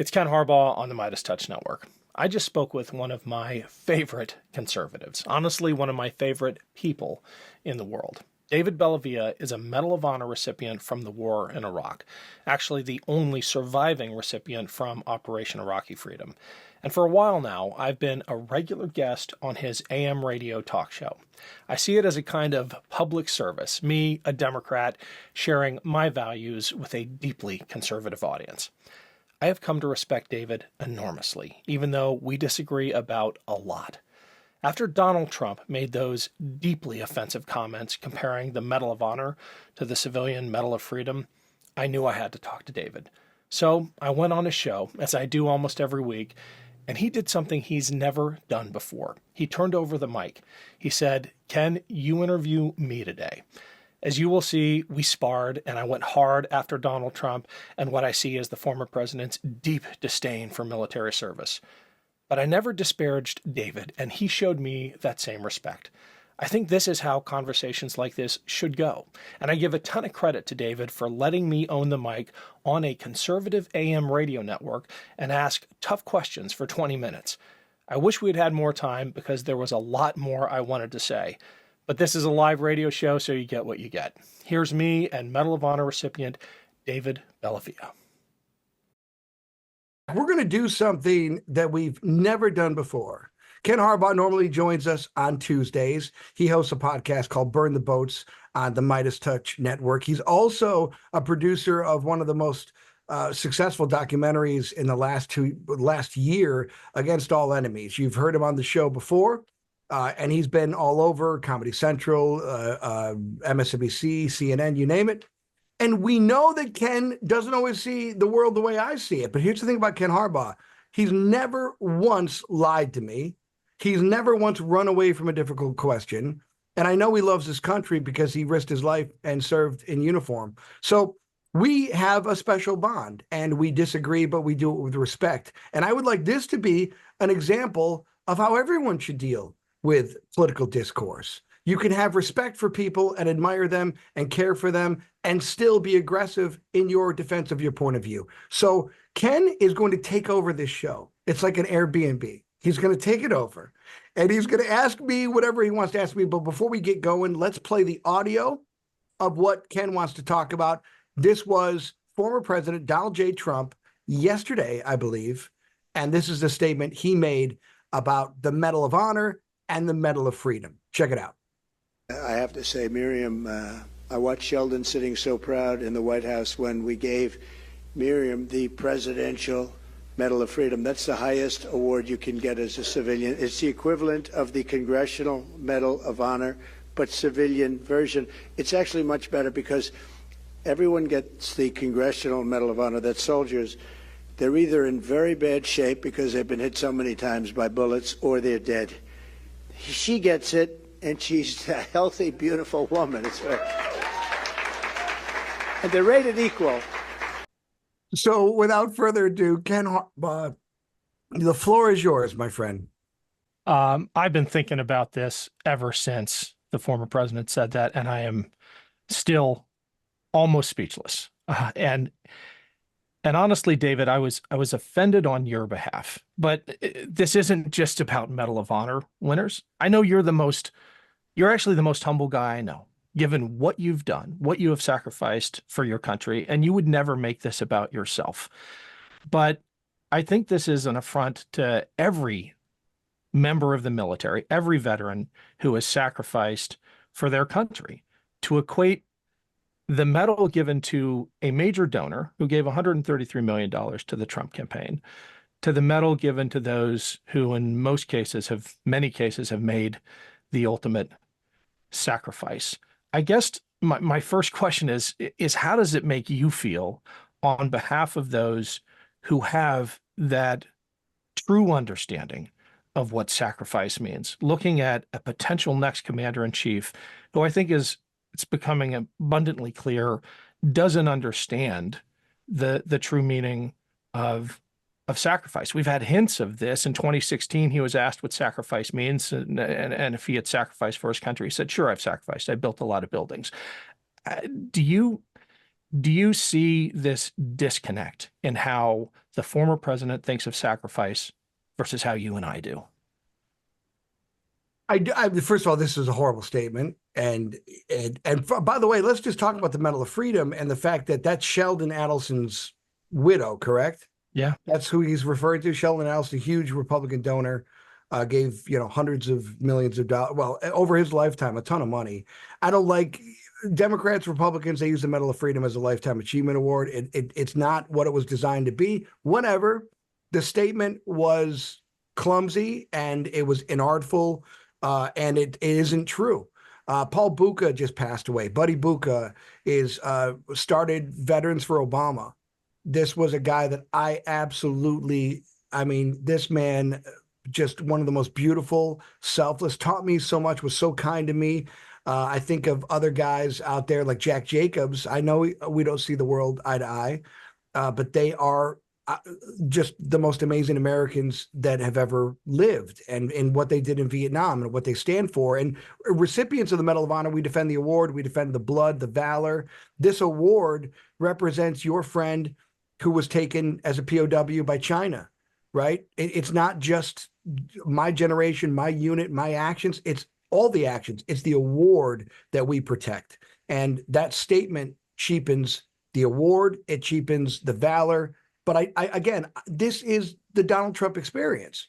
It's Ken Harbaugh on the Midas Touch Network. I just spoke with one of my favorite conservatives, honestly, one of my favorite people in the world. David Bellavia is a Medal of Honor recipient from the war in Iraq, actually the only surviving recipient from Operation Iraqi Freedom. And for a while now, I've been a regular guest on his AM radio talk show. I see it as a kind of public service, me, a Democrat, sharing my values with a deeply conservative audience. I have come to respect David enormously, even though we disagree about a lot. After Donald Trump made those deeply offensive comments comparing the Medal of Honor to the civilian Medal of Freedom, I knew I had to talk to David. So I went on his show, as I do almost every week, and he did something he's never done before. He turned over the mic. He said, "Ken, you interview me today." As you will see, we sparred, and I went hard after Donald Trump and what I see as the former president's deep disdain for military service. But I never disparaged David, and he showed me that same respect. I think this is how conversations like this should go. And I give a ton of credit to David for letting me own the mic on a conservative AM radio network and ask tough questions for 20 minutes. I wish we'd had more time because there was a lot more I wanted to say. But this is a live radio show, so you get what you get. Here's me and Medal of Honor recipient David Bellavia. We're going to do something that we've never done before. Ken Harbaugh normally joins us on Tuesdays. He hosts a podcast called Burn the Boats on the Midas Touch Network. He's also a producer of one of the most successful documentaries in the last year, Against All Enemies. You've heard him on the show before. And he's been all over Comedy Central, MSNBC, CNN, you name it. And we know that Ken doesn't always see the world the way I see it. But here's the thing about Ken Harbaugh. He's never once lied to me. He's never once run away from a difficult question. And I know he loves his country because he risked his life and served in uniform. So we have a special bond, and we disagree, but we do it with respect. And I would like this to be an example of how everyone should deal with political discourse. You can have respect for people and admire them and care for them and still be aggressive in your defense of your point of view. So Ken is going to take over this show. It's like an Airbnb. He's going to take it over and he's going to ask me whatever he wants to ask me. But before we get going, let's play the audio of what Ken wants to talk about. This was former President Donald J. Trump yesterday, I believe. And this is the statement he made about the Medal of Honor and the Medal of Freedom. Check it out. I have to say, Miriam, I watched Sheldon sitting so proud in the White House when we gave Miriam the Presidential Medal of Freedom. That's the highest award you can get as a civilian. It's the equivalent of the Congressional Medal of Honor, but civilian version. It's actually much better because everyone gets the Congressional Medal of Honor. That's soldiers. They're either in very bad shape because they've been hit so many times by bullets or they're dead. She gets it, and she's a healthy, beautiful woman. It's right. And they're rated equal. So without further ado, Ken, the floor is yours, my friend. I've been thinking about this ever since the former president said that, and I am still almost speechless. And honestly, David, I was offended on your behalf, but this isn't just about Medal of Honor winners. I know you're actually the most humble guy I know, given what you've done, what you have sacrificed for your country, and you would never make this about yourself. But I think this is an affront to every member of the military, every veteran who has sacrificed for their country, to equate the medal given to a major donor who gave $133 million to the Trump campaign, to the medal given to those who in many cases have made the ultimate sacrifice. I guess my first question is how does it make you feel on behalf of those who have that true understanding of what sacrifice means, looking at a potential next commander-in-chief who I think it's becoming abundantly clear, doesn't understand the true meaning of sacrifice. We've had hints of this. In 2016, he was asked what sacrifice means and if he had sacrificed for his country. He said, "Sure, I've sacrificed. I built a lot of buildings." Do you see this disconnect in how the former president thinks of sacrifice versus how you and I do. First of all, this is a horrible statement. And by the way, let's just talk about the Medal of Freedom and the fact that that's Sheldon Adelson's widow, correct? Yeah. That's who he's referring to. Sheldon Adelson, a huge Republican donor, gave, hundreds of millions of dollars. Well, over his lifetime, a ton of money. I don't like Democrats, Republicans. They use the Medal of Freedom as a lifetime achievement award. It's not what it was designed to be. Whatever. The statement was clumsy and it was inartful, and it isn't true. Paul Bucha just passed away. Buddy Bucha started Veterans for Obama. This was a guy that this man, just one of the most beautiful, selfless, taught me so much, was so kind to me. I think of other guys out there like Jack Jacobs. I know we don't see the world eye to eye, but they are just the most amazing Americans that have ever lived, and in what they did in Vietnam and what they stand for. And recipients of the Medal of Honor, we defend the award, we defend the blood, the valor. This award represents your friend who was taken as a POW by China, right? It's not just my generation, my unit, my actions. It's all the actions. It's the award that we protect. And that statement cheapens the award. It cheapens the valor. But again, this is the Donald Trump experience.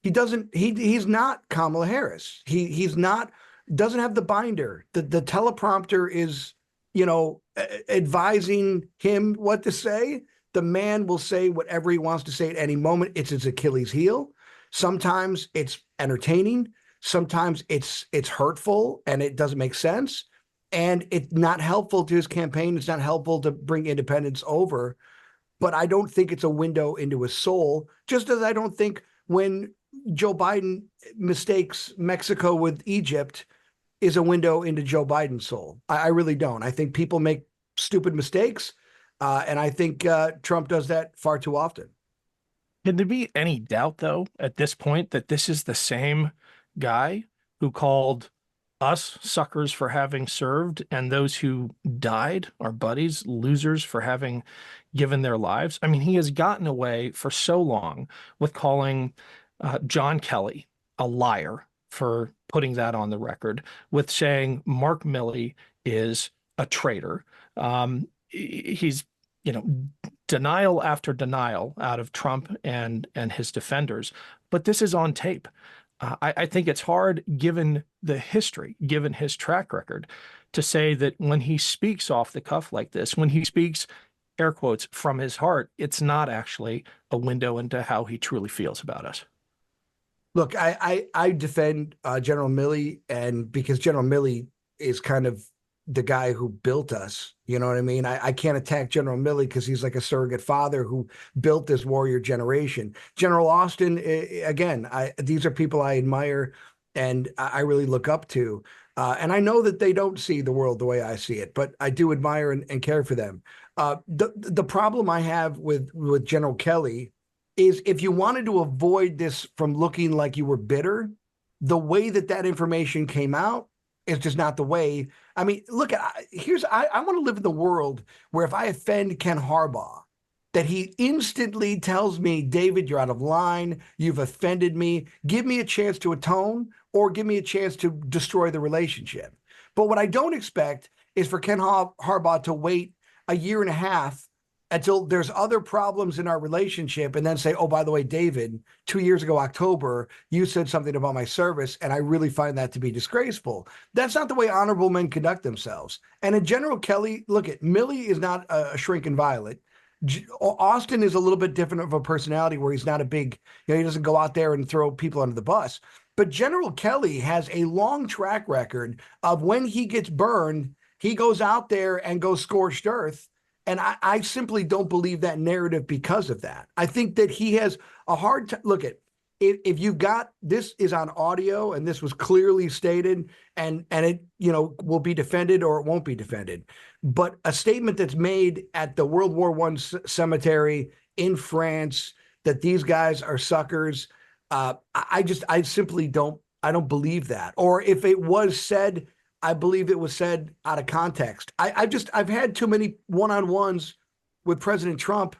He's not Kamala Harris. Doesn't have the binder. The teleprompter is, advising him what to say. The man will say whatever he wants to say at any moment. It's his Achilles heel. Sometimes it's entertaining. Sometimes it's hurtful and it doesn't make sense. And it's not helpful to his campaign. It's not helpful to bring independence over. But I don't think it's a window into his soul, just as I don't think when Joe Biden mistakes Mexico with Egypt is a window into Joe Biden's soul. I really don't. I think people make stupid mistakes, and I think Trump does that far too often. Can there be any doubt, though, at this point, that this is the same guy who called us suckers for having served and those who died, our buddies, losers for having given their lives? I mean, he has gotten away for so long with calling John Kelly a liar for putting that on the record, with saying Mark Milley is a traitor. He's, denial after denial out of Trump and his defenders. But this is on tape. I think it's hard, given the history, given his track record, to say that when he speaks off the cuff like this, when he speaks, air quotes, from his heart, it's not actually a window into how he truly feels about us. Look, I defend General Milley, and because General Milley is kind of the guy who built us. You know what I mean? I can't attack General Milley because he's like a surrogate father who built this warrior generation. General Austin, again, these are people I admire and I really look up to. And I know that they don't see the world the way I see it, but I do admire and care for them. The problem I have with General Kelly is, if you wanted to avoid this from looking like you were bitter, the way that information came out is just not the way. I mean, look, I want to live in the world where if I offend Ken Harbaugh, that he instantly tells me, David, you're out of line. You've offended me. Give me a chance to atone, or give me a chance to destroy the relationship. But what I don't expect is for Ken Harbaugh to wait a year and a half until there's other problems in our relationship and then say, oh, by the way, David, 2 years ago, October, you said something about my service, and I really find that to be disgraceful. That's not the way honorable men conduct themselves. And in General Kelly, look, Milley is not a shrinking violet. Austin is a little bit different of a personality, where he's not a big, he doesn't go out there and throw people under the bus. But General Kelly has a long track record of, when he gets burned, he goes out there and goes scorched earth. And I simply don't believe that narrative because of that. I think that he has a hard time. Look, if you've got, this is on audio and this was clearly stated, and it, will be defended or it won't be defended. But a statement that's made at the World War I cemetery in France, that these guys are suckers, I simply don't believe that. Or if it was said, I believe it was said out of context. I've had too many one-on-ones with President Trump,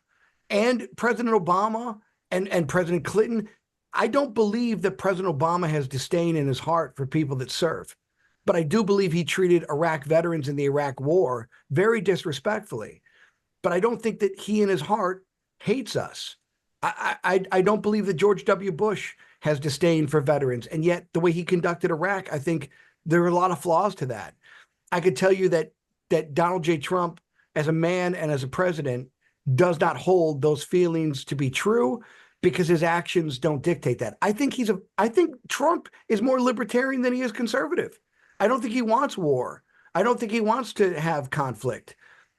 And President Obama and President Clinton, I don't believe that President Obama has disdain in his heart for people that serve. But I do believe he treated Iraq veterans in the Iraq War very disrespectfully. But I don't think that he in his heart hates us. I don't believe that George W. Bush has disdain for veterans. And yet the way he conducted Iraq, I think there are a lot of flaws to that. I could tell you that Donald J. Trump, as a man and as a president, does not hold those feelings to be true because his actions don't dictate that. I think Trump is more libertarian than he is conservative. I don't think he wants war. I don't think he wants to have conflict.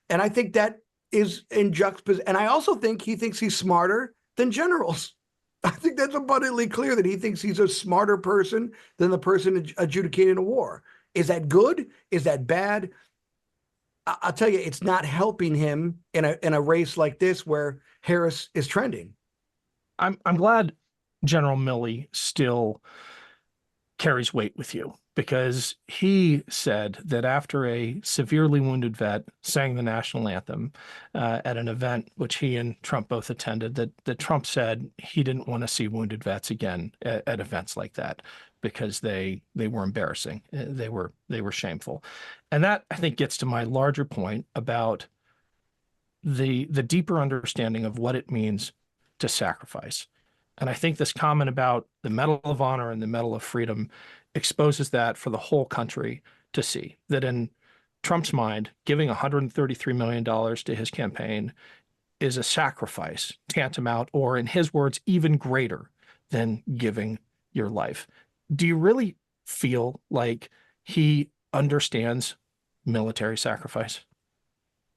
And I think that is in juxtaposition. And I also think he thinks he's smarter than generals. I think that's abundantly clear that he thinks he's a smarter person than the person adjudicating a war. Is that good? Is that bad? I'll tell you, it's not helping him in a race like this where Harris is trending. I'm glad General Milley still carries weight with you, because he said that after a severely wounded vet sang the national anthem at an event which he and Trump both attended, that Trump said he didn't want to see wounded vets again at events like that because they were embarrassing. They were shameful. And that, I think, gets to my larger point about the deeper understanding of what it means to sacrifice. And I think this comment about the Medal of Honor and the Medal of Freedom exposes that for the whole country to see, that in Trump's mind, giving $133 million to his campaign is a sacrifice tantamount, or in his words, even greater than giving your life. Do you really feel like he understands military sacrifice?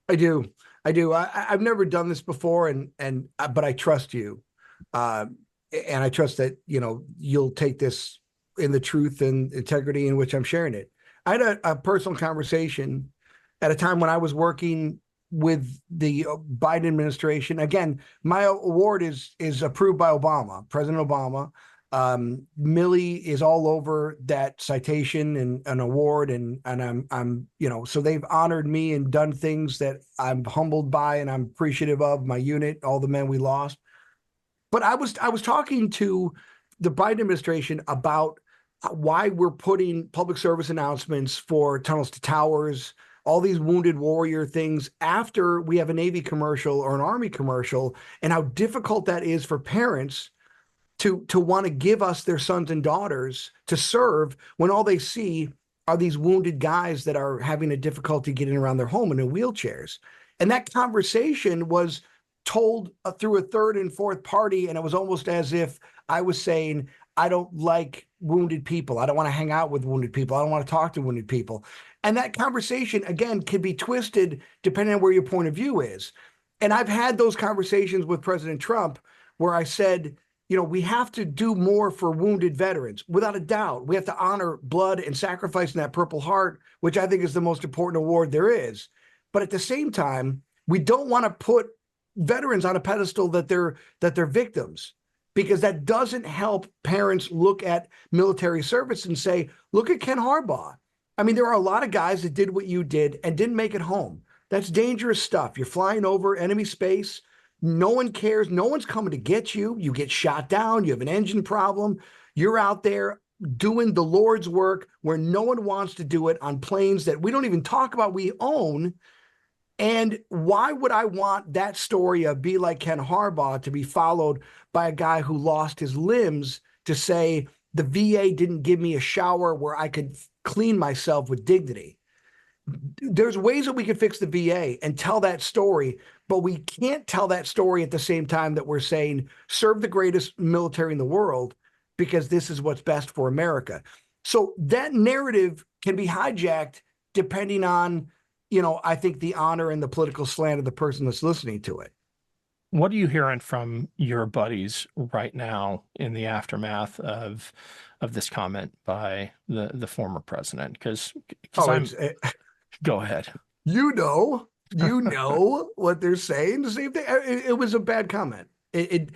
I do. I've never done this before, but I trust you. And I trust that, you'll take this in the truth and integrity in which I'm sharing it. I had a personal conversation at a time when I was working with the Biden administration. Again, my award is approved by Obama, President Obama. Milley is all over that citation and an award, and I'm so they've honored me and done things that I'm humbled by and I'm appreciative of. My unit, all the men we lost. But I was talking to the Biden administration about why we're putting public service announcements for Tunnels to Towers, all these wounded warrior things after we have a Navy commercial or an Army commercial, and how difficult that is for parents to want to give us their sons and daughters to serve when all they see are these wounded guys that are having a difficulty getting around their home and in wheelchairs. And that conversation was told through a third and fourth party, and it was almost as if I was saying, I don't like wounded people. I don't want to hang out with wounded people. I don't want to talk to wounded people. And that conversation, again, can be twisted depending on where your point of view is. And I've had those conversations with President Trump where I said, we have to do more for wounded veterans. Without a doubt, we have to honor blood and sacrifice in that Purple Heart, which I think is the most important award there is. But at the same time, we don't want to put veterans on a pedestal that they're victims, because that doesn't help parents look at military service and say, look at Ken Harbaugh. I mean, there are a lot of guys that did what you did and didn't make it home. That's dangerous stuff. You're flying over enemy space. No one cares. No one's coming to get you. You get shot down. You have an engine problem. You're out there doing the Lord's work where no one wants to do it, on planes that we don't even talk about we own. And why would I want that story of Be Like Ken Harbaugh to be followed by a guy who lost his limbs to say the VA didn't give me a shower where I could clean myself with dignity? There's ways that we could fix the VA and tell that story, but we can't tell that story at the same time that we're saying serve the greatest military in the world because this is what's best for America. So that narrative can be hijacked depending on, I think the honor and the political slant of the person that's listening to it. What are you hearing from your buddies right now in the aftermath of this comment by the former president? Because go ahead. You know what they're saying. The same thing. It was a bad comment. It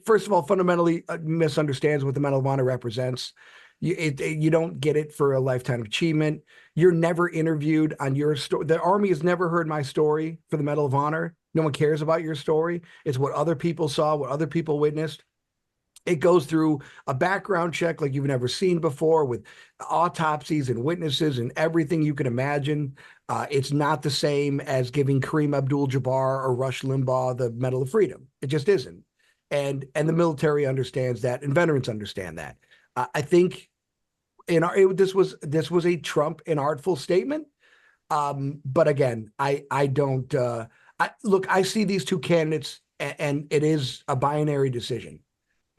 first of all fundamentally misunderstands what the Medal of Honor represents. You don't get it for a lifetime achievement. You're never interviewed on your story. The Army has never heard my story for the Medal of Honor. No one cares about your story. It's what other people saw, what other people witnessed. It goes through a background check like you've never seen before, with autopsies and witnesses and everything you can imagine. It's not the same as giving Kareem Abdul-Jabbar or Rush Limbaugh the Medal of Freedom. It just isn't. And the military understands that, and veterans understand that. I think this was a Trump inartful statement. But again, I don't look. I see these two candidates, and it is a binary decision.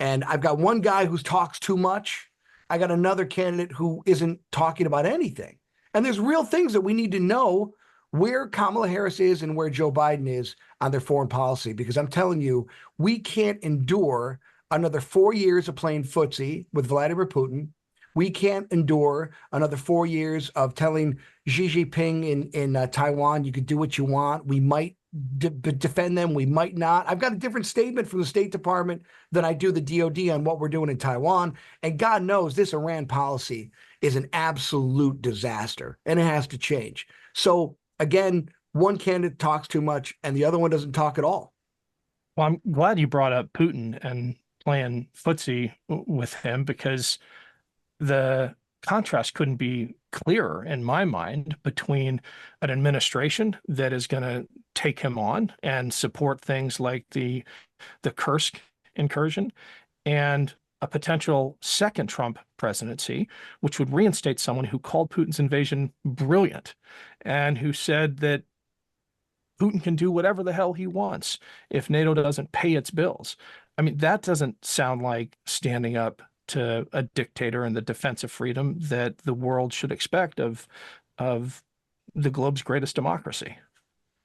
And I've got one guy who talks too much. I got another candidate who isn't talking about anything. And there's real things that we need to know where Kamala Harris is and where Joe Biden is on their foreign policy, because I'm telling you, we can't endure another 4 years of playing footsie with Vladimir Putin. We can't endure another 4 years of telling Xi Jinping in Taiwan, you could do what you want. We might defend them. We might not. I've got a different statement from the State Department than I do the DOD on what we're doing in Taiwan. And God knows this Iran policy is an absolute disaster, and it has to change. So again, one candidate talks too much and the other one doesn't talk at all. Well, I'm glad you brought up Putin and playing footsie with him, because the contrast couldn't be clearer in my mind between an administration that is going to take him on and support things like the Kursk incursion, and a potential second Trump presidency, which would reinstate someone who called Putin's invasion brilliant and who said that Putin can do whatever the hell he wants if NATO doesn't pay its bills. I mean, that doesn't sound like standing up to a dictator in the defense of freedom that the world should expect of the globe's greatest democracy.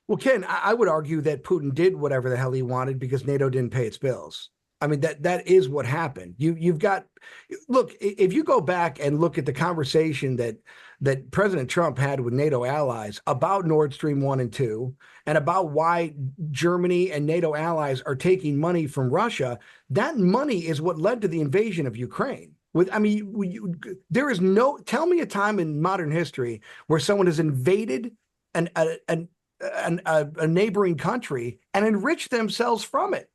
Well, Ken, I would argue that Putin did whatever the hell he wanted because NATO didn't pay its bills. I mean, that is what happened. You've got, look, if you go back and look at the conversation that President Trump had with NATO allies about Nord Stream 1 and 2, and about why Germany and NATO allies are taking money from Russia, that money is what led to the invasion of Ukraine. There is no, tell me a time in modern history where someone has invaded a neighboring country and enriched themselves from it.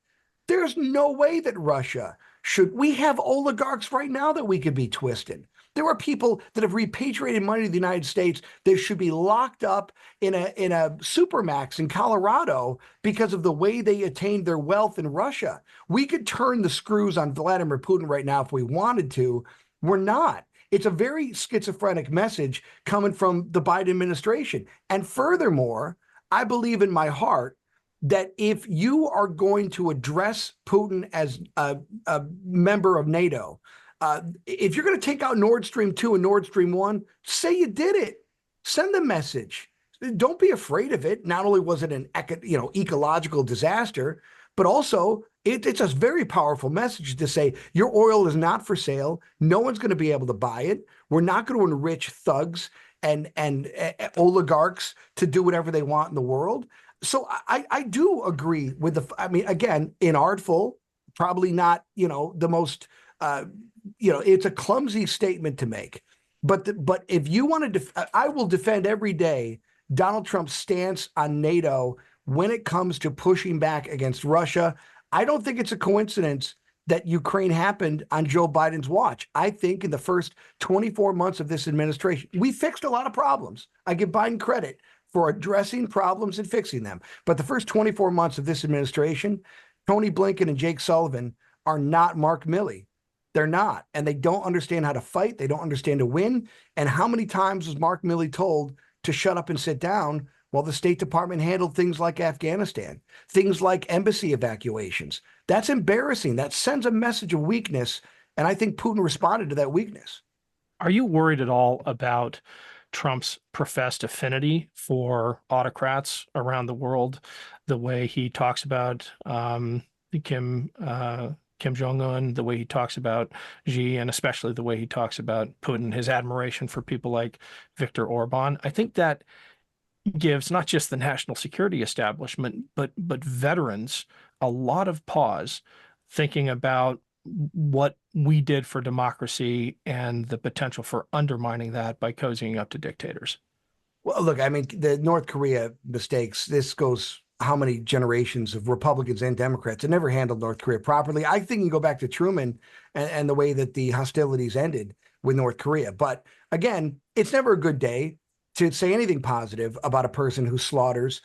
There's no way that Russia should. We have oligarchs right now that we could be twisting. There are people that have repatriated money to the United States that should be locked up in a supermax in Colorado because of the way they attained their wealth in Russia. We could turn the screws on Vladimir Putin right now if we wanted to. We're not. It's a very schizophrenic message coming from the Biden administration. And furthermore, I believe in my heart that if you are going to address Putin as a member of NATO, if you're going to take out Nord Stream 2 and Nord Stream 1, say you did it. Send the message. Don't be afraid of it. Not only was it an ecological disaster, but also it's a very powerful message to say your oil is not for sale. No one's going to be able to buy it. We're not going to enrich thugs and oligarchs to do whatever they want in the world. So I do agree with again, inartful, probably not, the most, it's a clumsy statement to make. But if you want to, I will defend every day Donald Trump's stance on NATO when it comes to pushing back against Russia. I don't think it's a coincidence that Ukraine happened on Joe Biden's watch. I think in the first 24 months of this administration, we fixed a lot of problems. I give Biden credit for addressing problems and fixing them. But the first 24 months of this administration, Tony Blinken and Jake Sullivan are not Mark Milley. They're not. And they don't understand how to fight. They don't understand to win. And how many times was Mark Milley told to shut up and sit down while the State Department handled things like Afghanistan, things like embassy evacuations? That's embarrassing. That sends a message of weakness. And I think Putin responded to that weakness. Are you worried at all about Trump's professed affinity for autocrats around the world, the way he talks about Kim Jong-un, the way he talks about Xi, and especially the way he talks about Putin, his admiration for people like Viktor Orban? I think that gives not just the national security establishment, but veterans a lot of pause thinking about what we did for democracy and the potential for undermining that by cozying up to dictators. Well, look, I mean, the North Korea mistakes, this goes how many generations of Republicans and Democrats that never handled North Korea properly. I think you go back to Truman and the way that the hostilities ended with North Korea. But again, it's never a good day to say anything positive about a person who slaughters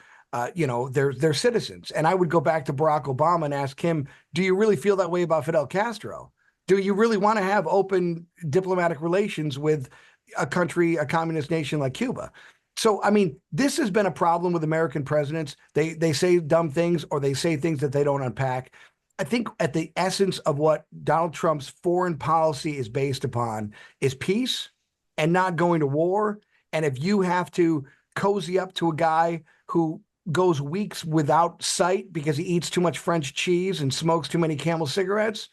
their citizens. And I would go back to Barack Obama and ask him, do you really feel that way about Fidel Castro? Do you really want to have open diplomatic relations with a country, a communist nation like Cuba? So, I mean, this has been a problem with American presidents. They say dumb things or they say things that they don't unpack. I think at the essence of what Donald Trump's foreign policy is based upon is peace and not going to war. And if you have to cozy up to a guy who goes weeks without sight because he eats too much French cheese and smokes too many Camel cigarettes,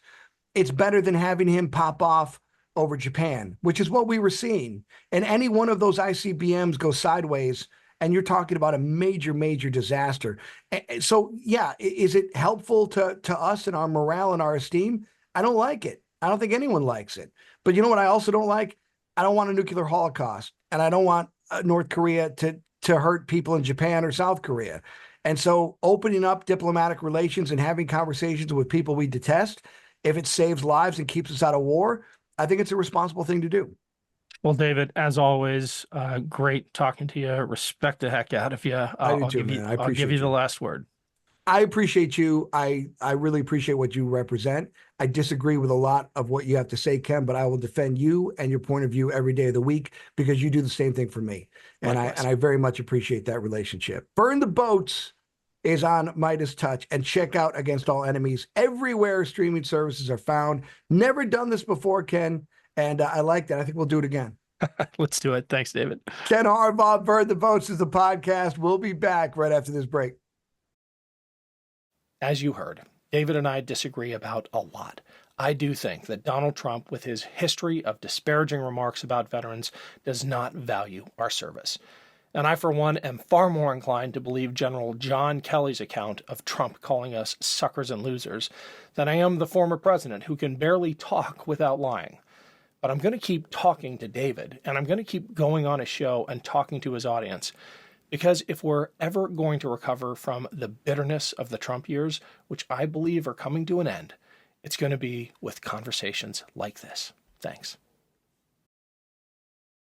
it's better than having him pop off over Japan, which is what we were seeing. And any one of those ICBMs go sideways, and you're talking about a major, major disaster. So, yeah, is it helpful to us and our morale and our esteem? I don't like it. I don't think anyone likes it. But you know what I also don't like? I don't want a nuclear holocaust, and I don't want North Korea to hurt people in Japan or South Korea. And so opening up diplomatic relations and having conversations with people we detest, if it saves lives and keeps us out of war, I think it's a responsible thing to do. Well, David, as always, great talking to you. Respect the heck out of you. I'll give you the last word. I appreciate you. I really appreciate what you represent. I disagree with a lot of what you have to say, Ken, but I will defend you and your point of view every day of the week because you do the same thing for me. And I very much appreciate that relationship. Burn the Boats is on Midas Touch, and check out Against All Enemies everywhere streaming services are found. Never done this before, Ken, and I like that. I think we'll do it again. Let's do it. Thanks, David. Ken Harbaugh, Burn the Boats is the podcast. We'll be back right after this break. As you heard, David and I disagree about a lot. I do think that Donald Trump, with his history of disparaging remarks about veterans, does not value our service. And I, for one, am far more inclined to believe General John Kelly's account of Trump calling us suckers and losers than I am the former president who can barely talk without lying. But I'm going to keep talking to David, and I'm going to keep going on his show and talking to his audience. Because if we're ever going to recover from the bitterness of the Trump years, which I believe are coming to an end, it's going to be with conversations like this. Thanks.